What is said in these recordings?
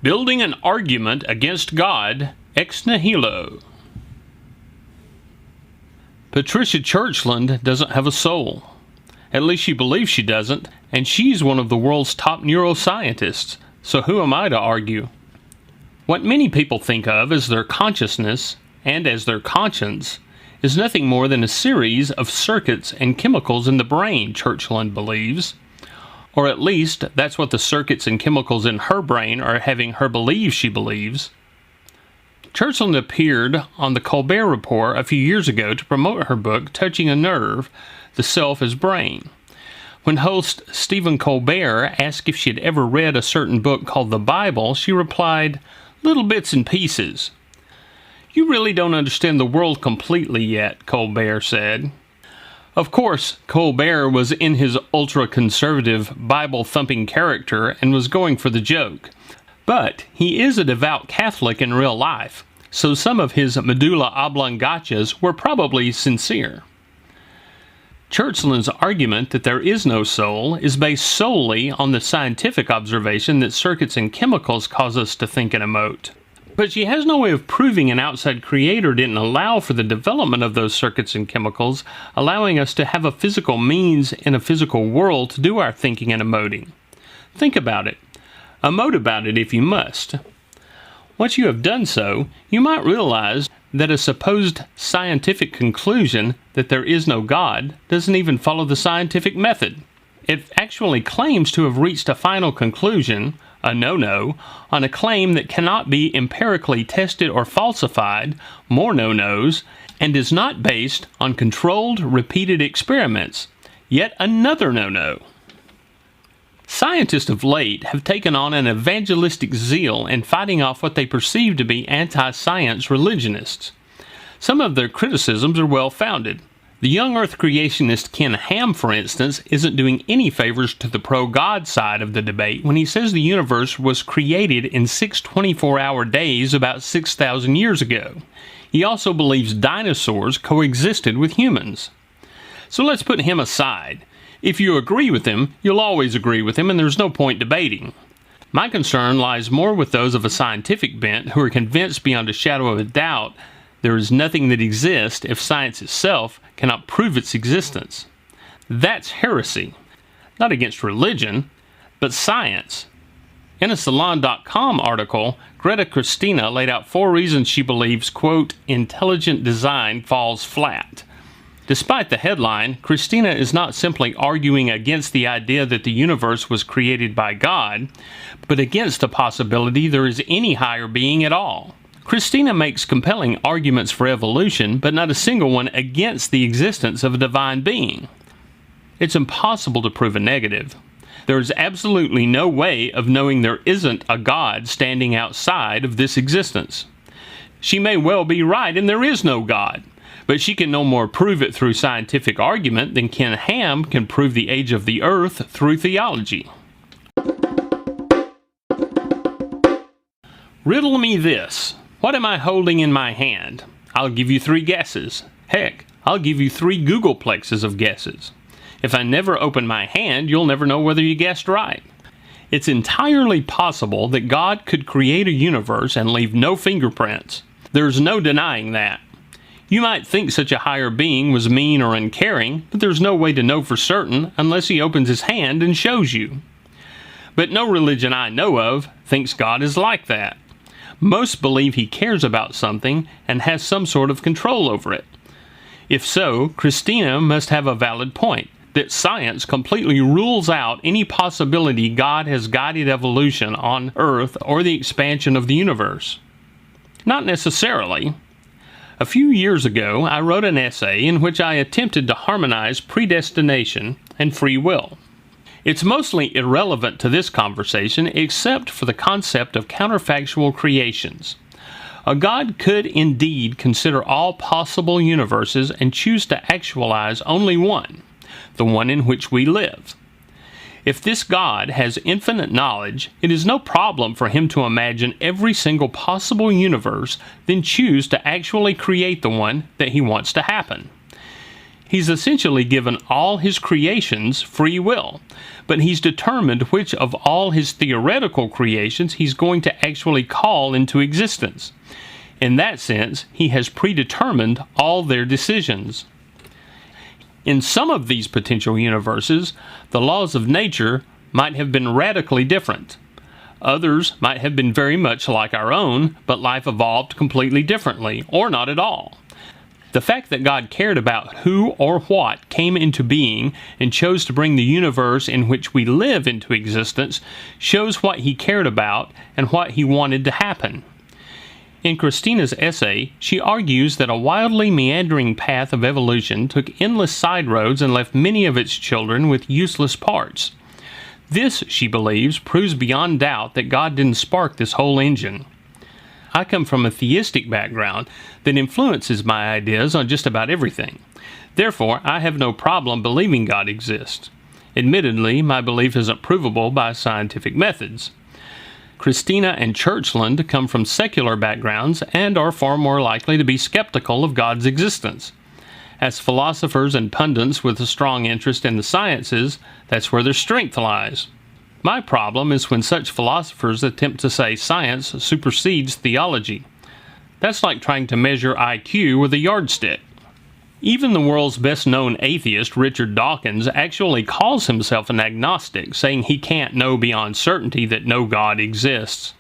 Building an argument against God ex nihilo. Patricia Churchland doesn't have a soul. At least she believes she doesn't, and she's one of the world's top neuroscientists, so who am I to argue? What many people think of as their consciousness and as their conscience is nothing more than a series of circuits and chemicals in the brain, Churchland believes. Or at least, that's what the circuits and chemicals in her brain are having her believe she believes. Churchland appeared on the Colbert Report a few years ago to promote her book, Touching a Nerve, The Self as Brain. When host Stephen Colbert asked if she had ever read a certain book called the Bible, she replied, "Little bits and pieces." "You really don't understand the world completely yet," Colbert said. Of course, Colbert was in his ultra-conservative, Bible-thumping character and was going for the joke. But he is a devout Catholic in real life, so some of his medulla oblangatas were probably sincere. Churchland's argument that there is no soul is based solely on the scientific observation that circuits and chemicals cause us to think and emote. But she has no way of proving an outside creator didn't allow for the development of those circuits and chemicals, allowing us to have a physical means in a physical world to do our thinking and emoting. Think about it. Emote about it if you must. Once you have done so, you might realize that a supposed scientific conclusion that there is no God doesn't even follow the scientific method. It actually claims to have reached a final conclusion, a no-no, on a claim that cannot be empirically tested or falsified, more no-nos, and is not based on controlled, repeated experiments. Yet another no-no. Scientists of late have taken on an evangelistic zeal in fighting off what they perceive to be anti-science religionists. Some of their criticisms are well-founded. The young Earth creationist Ken Ham, for instance, isn't doing any favors to the pro-God side of the debate when he says the universe was created in 6 24-hour days about 6,000 years ago. He also believes dinosaurs coexisted with humans. So let's put him aside. If you agree with him, you'll always agree with him, and there's no point debating. My concern lies more with those of a scientific bent who are convinced beyond a shadow of a doubt there is nothing that exists if science itself cannot prove its existence. That's heresy. Not against religion, but science. In a Salon.com article, Greta Christina laid out 4 reasons she believes, quote, intelligent design falls flat. Despite the headline, Christina is not simply arguing against the idea that the universe was created by God, but against the possibility there is any higher being at all. Christina makes compelling arguments for evolution, but not a single one against the existence of a divine being. It's impossible to prove a negative. There is absolutely no way of knowing there isn't a God standing outside of this existence. She may well be right and there is no God, but she can no more prove it through scientific argument than Ken Ham can prove the age of the earth through theology. Riddle me this. What am I holding in my hand? I'll give you 3 guesses. Heck, I'll give you 3 Googleplexes of guesses. If I never open my hand, you'll never know whether you guessed right. It's entirely possible that God could create a universe and leave no fingerprints. There's no denying that. You might think such a higher being was mean or uncaring, but there's no way to know for certain unless he opens his hand and shows you. But no religion I know of thinks God is like that. Most believe he cares about something and has some sort of control over it. If so, Christina must have a valid point, that science completely rules out any possibility God has guided evolution on Earth or the expansion of the universe. Not necessarily. A few years ago, I wrote an essay in which I attempted to harmonize predestination and free will. It's mostly irrelevant to this conversation except for the concept of counterfactual creations. A God could indeed consider all possible universes and choose to actualize only one, the one in which we live. If this God has infinite knowledge, it is no problem for him to imagine every single possible universe, then choose to actually create the one that he wants to happen. He's essentially given all his creations free will, but he's determined which of all his theoretical creations he's going to actually call into existence. In that sense, he has predetermined all their decisions. In some of these potential universes, the laws of nature might have been radically different. Others might have been very much like our own, but life evolved completely differently, or not at all. The fact that God cared about who or what came into being and chose to bring the universe in which we live into existence shows what he cared about and what he wanted to happen. In Christina's essay, she argues that a wildly meandering path of evolution took endless side roads and left many of its children with useless parts. This, she believes, proves beyond doubt that God didn't spark this whole engine. I come from a theistic background that influences my ideas on just about everything. Therefore, I have no problem believing God exists. Admittedly, my belief isn't provable by scientific methods. Christina and Churchland come from secular backgrounds and are far more likely to be skeptical of God's existence. As philosophers and pundits with a strong interest in the sciences, that's where their strength lies. My problem is when such philosophers attempt to say science supersedes theology. That's like trying to measure IQ with a yardstick. Even the world's best-known atheist, Richard Dawkins, actually calls himself an agnostic, saying he can't know beyond certainty that no God exists.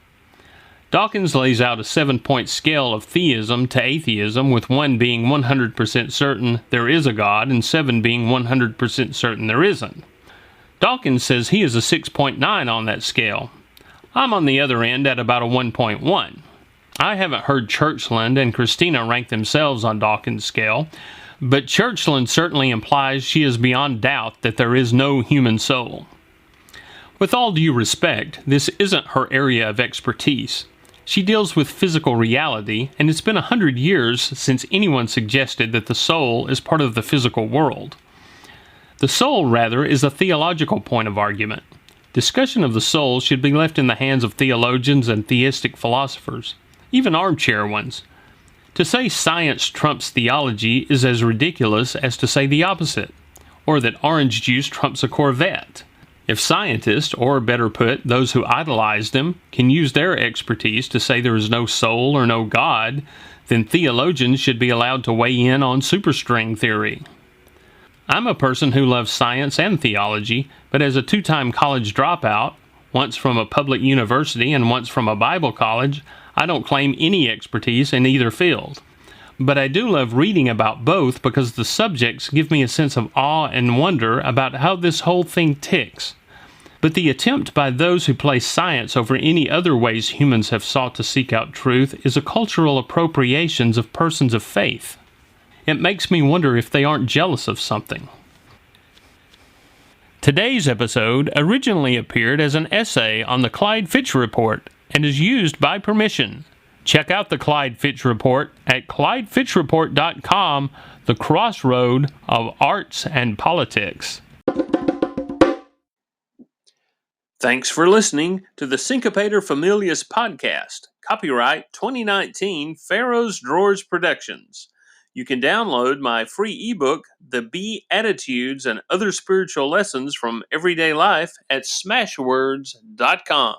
Dawkins lays out a 7-point scale of theism to atheism, with 1 being 100% certain there is a God and 7 being 100% certain there isn't. Dawkins says he is a 6.9 on that scale. I'm on the other end at about a 1.1. I haven't heard Churchland and Christina rank themselves on Dawkins' scale, but Churchland certainly implies she is beyond doubt that there is no human soul. With all due respect, this isn't her area of expertise. She deals with physical reality, and it's been 100 years since anyone suggested that the soul is part of the physical world. The soul, rather, is a theological point of argument. Discussion of the soul should be left in the hands of theologians and theistic philosophers, even armchair ones. To say science trumps theology is as ridiculous as to say the opposite, or that orange juice trumps a Corvette. If scientists, or better put, those who idolize them, can use their expertise to say there is no soul or no God, then theologians should be allowed to weigh in on superstring theory. I'm a person who loves science and theology, but as a 2-time college dropout, once from a public university and once from a Bible college, I don't claim any expertise in either field. But I do love reading about both because the subjects give me a sense of awe and wonder about how this whole thing ticks. But the attempt by those who place science over any other ways humans have sought to seek out truth is a cultural appropriation of persons of faith. It makes me wonder if they aren't jealous of something. Today's episode originally appeared as an essay on the Clyde Fitch Report and is used by permission. Check out the Clyde Fitch Report at ClydeFitchReport.com, the crossroad of arts and politics. Thanks for listening to the Syncopator Familius podcast. Copyright 2019 Pharaoh's Drawers Productions. You can download my free ebook, The Beatitudes and Other Spiritual Lessons from Everyday Life, at smashwords.com.